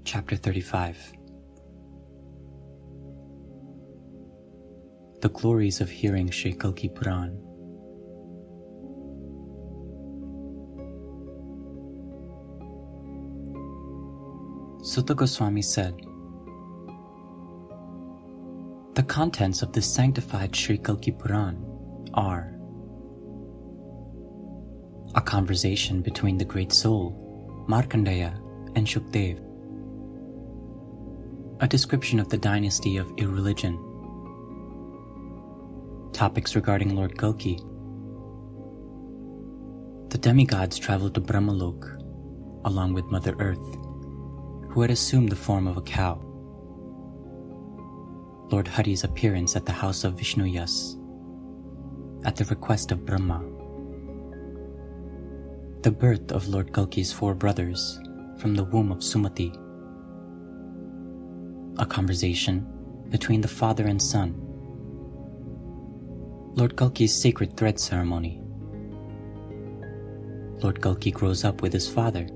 Chapter 35. The Glories of Hearing Shri Kalki Puran. Sutta Goswami said, the contents of this sanctified Shri Kalki Puran are a conversation between the great soul, Markandeya, and Shukdev, a description of the dynasty of irreligion, topics regarding Lord Kalki, the demigods traveled to Brahmalok along with Mother Earth, who had assumed the form of a cow, Lord Hari's appearance at the house of Vishnuyas at the request of Brahma, the birth of Lord Kalki's 4 brothers from the womb of Sumati, a conversation between the father and son, Lord Kalki's sacred thread ceremony, Lord Kalki grows up with his father,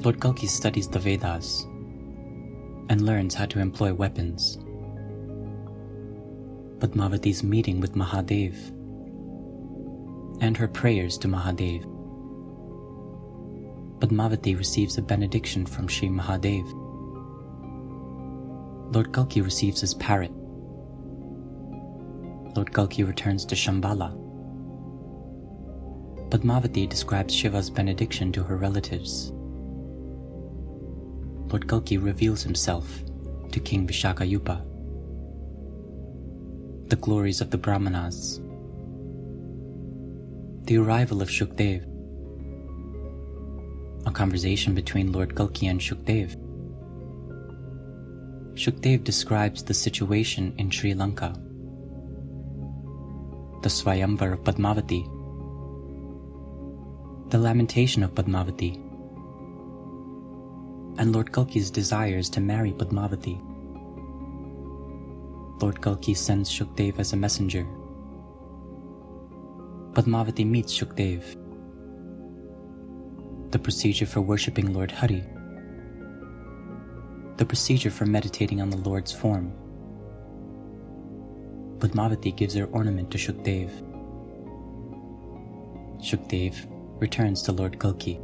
Lord Kalki studies the Vedas and learns how to employ weapons, Padmavati's meeting with Mahadev and her prayers to Mahadev. Padmavati receives a benediction from Shri Mahadev. Lord Kalki receives his parrot. Lord Kalki returns to Shambhala. Padmavati describes Shiva's benediction to her relatives. Lord Kalki reveals himself to King Vishakayupa. The glories of the Brahmanas. The arrival of Shukdev. A conversation between Lord Kalki and Shukdev. Shukdev describes the situation in Sri Lanka. The Swayamvar of Padmavati. The lamentation of Padmavati. And Lord Kalki's desires to marry Padmavati. Lord Kalki sends Shukdev as a messenger. Padmavati meets Shukdev. The procedure for worshipping Lord Hari. The procedure for meditating on the Lord's form. Padmavati gives her ornament to Shukdev. Shukdev returns to Lord Kalki.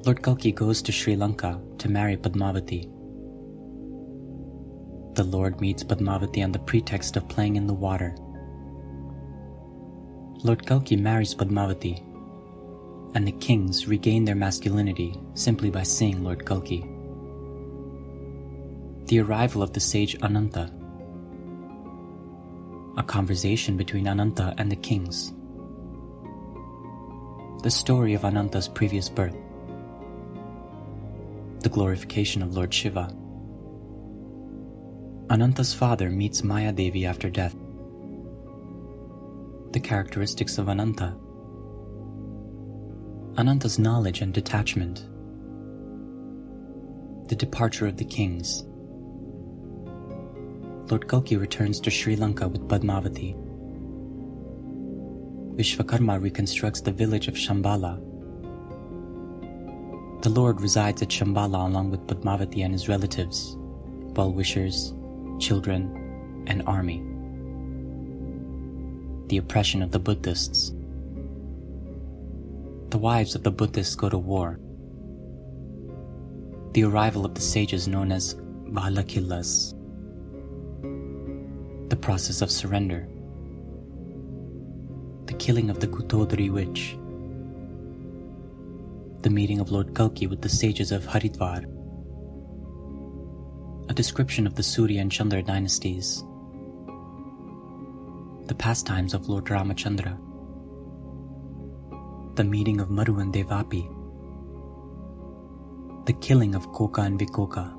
Lord Kalki goes to Sri Lanka to marry Padmavati. The Lord meets Padmavati on the pretext of playing in the water. Lord Kalki marries Padmavati, and the kings regain their masculinity simply by seeing Lord Kalki. The arrival of the sage Anantha. A conversation between Anantha and the kings. The story of Anantha's previous birth. The glorification of Lord Shiva. Anantha's father meets Maya Devi after death. The characteristics of Anantha. Anantha's knowledge and detachment. The departure of the kings. Lord Kalki returns to Sri Lanka with Padmavati. Vishvakarma reconstructs the village of Shambhala. The Lord resides at Shambhala along with Padmavati and his relatives, well-wishers, children, and army. The oppression of the Buddhists. The wives of the Buddhists go to war. The arrival of the sages known as Balakillas. The process of surrender. The killing of the Kutodri witch. The meeting of Lord Kalki with the sages of Haridwar. A description of the Surya and Chandra dynasties. The pastimes of Lord Ramachandra. The meeting of Maru and Devapi. The killing of Koka and Vikoka.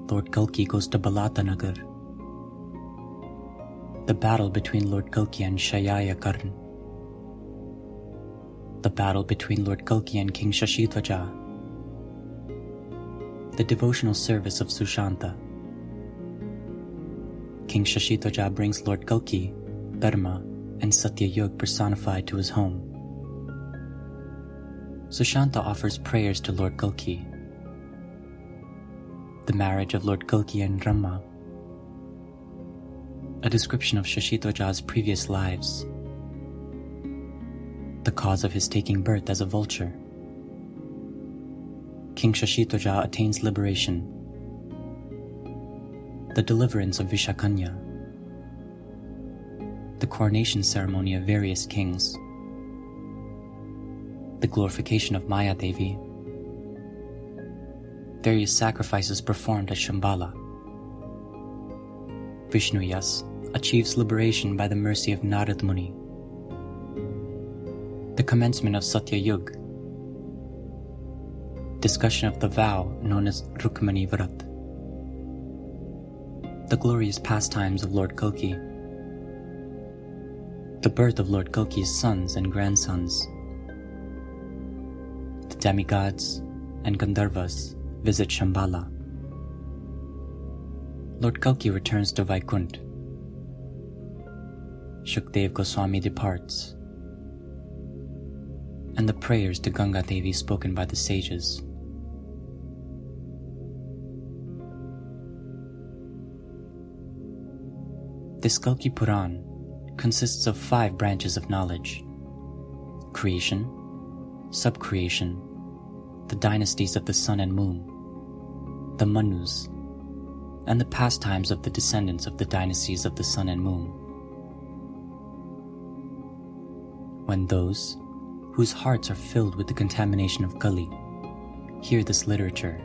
Lord Kalki goes to Balatanagar. The battle between Lord Kalki and Shayaya Karn. The battle between Lord Kalki and King Shashidvaja. The devotional service of Sushanta. King Shashidvaja brings Lord Kalki, Dharma, and Satyayug personified to his home. Sushanta offers prayers to Lord Kalki. The marriage of Lord Kalki and Brahma. A description of Shashitoja's previous lives. The cause of his taking birth as a vulture. King Shashitoja attains liberation. The deliverance of Vishakanya. The coronation ceremony of various kings. The glorification of Maya Devi. Various sacrifices performed at Shambhala. Vishnu Vyas achieves liberation by the mercy of Narad Muni. The commencement of Satya Yuga. Discussion of the vow known as Rukmani Vrat. The glorious pastimes of Lord Kalki. The birth of Lord Kalki's sons and grandsons. The demigods and Gandharvas visit Shambhala. Lord Kalki returns to Vaikuntha. Shukdev Goswami departs. And the prayers to Ganga Devi spoken by the sages. This Kalki Puran consists of 5 branches of knowledge: creation, subcreation, the dynasties of the sun and moon, the Manus, and the pastimes of the descendants of the dynasties of the sun and moon. When those whose hearts are filled with the contamination of Kali hear this literature,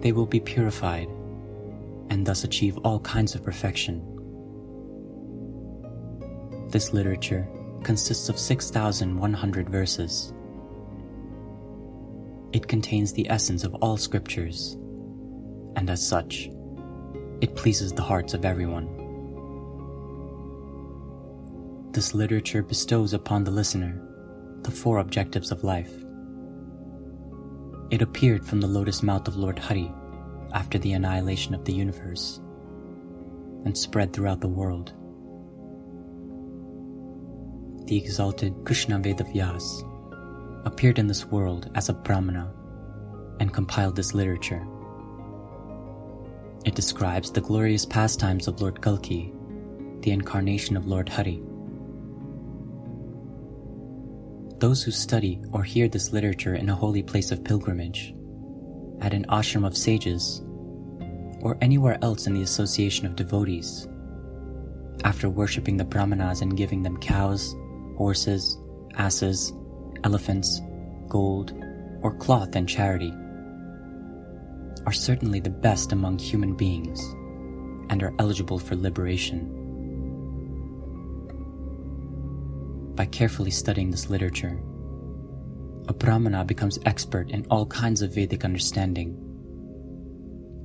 they will be purified and thus achieve all kinds of perfection. This literature consists of 6,100 verses. It contains the essence of all scriptures, and as such, it pleases the hearts of everyone. This literature bestows upon the listener the 4 objectives of life. It appeared from the lotus mouth of Lord Hari after the annihilation of the universe and spread throughout the world. The exalted Krishna Veda Vyas appeared in this world as a Brahmana and compiled this literature. It describes the glorious pastimes of Lord Kalki, the incarnation of Lord Hari. Those who study or hear this literature in a holy place of pilgrimage, at an ashram of sages, or anywhere else in the association of devotees, after worshipping the Brahmanas and giving them cows, horses, asses, elephants, gold, or cloth and charity, are certainly the best among human beings and are eligible for liberation. By carefully studying this literature, a Brahmana becomes expert in all kinds of Vedic understanding.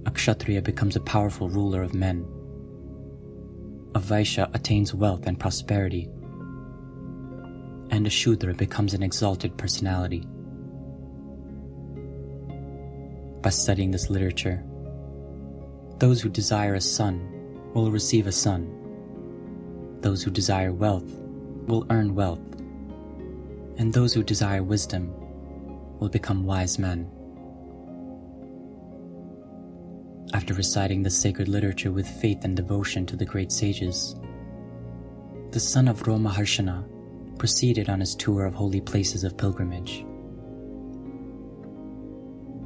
A Kshatriya becomes a powerful ruler of men. A Vaishya attains wealth and prosperity. And a Shudra becomes an exalted personality. By studying this literature, those who desire a son will receive a son. Those who desire wealth will earn wealth. And those who desire wisdom will become wise men. After reciting the sacred literature with faith and devotion to the great sages, the son of Romaharshana proceeded on his tour of holy places of pilgrimage.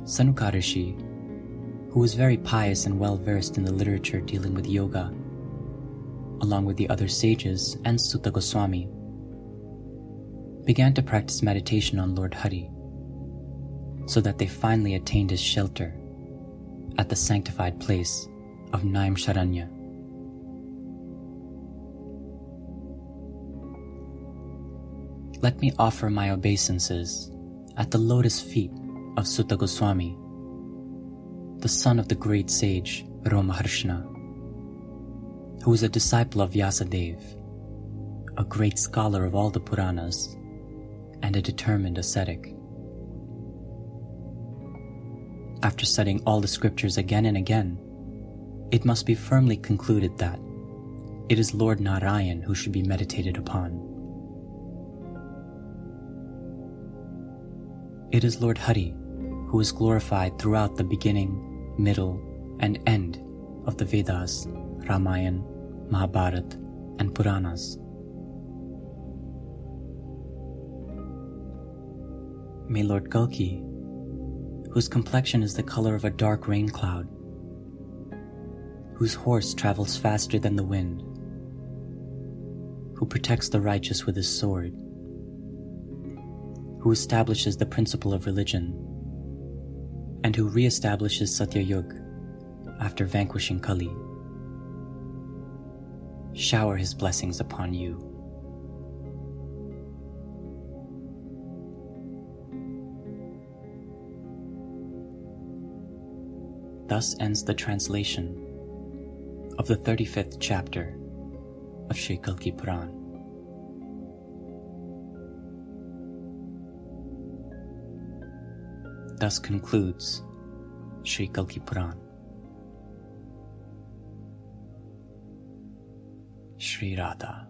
Sanuka Rishi, who was very pious and well versed in the literature dealing with yoga, along with the other sages and Sutta Goswami, began to practice meditation on Lord Hari, so that they finally attained his shelter at the sanctified place of Naim Sharanya. Let me offer my obeisances at the lotus feet of Sutta Goswami, the son of the great sage Romaharshana, who was a disciple of Vyasadeva, a great scholar of all the Puranas, and a determined ascetic. After studying all the scriptures again and again, it must be firmly concluded that it is Lord Narayan who should be meditated upon. It is Lord Hari who is glorified throughout the beginning, middle, and end of the Vedas, Ramayana, Mahabharata, and Puranas. May Lord Kalki, whose complexion is the color of a dark rain cloud, whose horse travels faster than the wind, who protects the righteous with his sword, who establishes the principle of religion, and who re-establishes Satya Yuga after vanquishing Kali, shower his blessings upon you. Thus ends the translation of the 35th chapter of Shri Kalki Puran. Thus concludes Shri Kalki Puran. Shri Radha.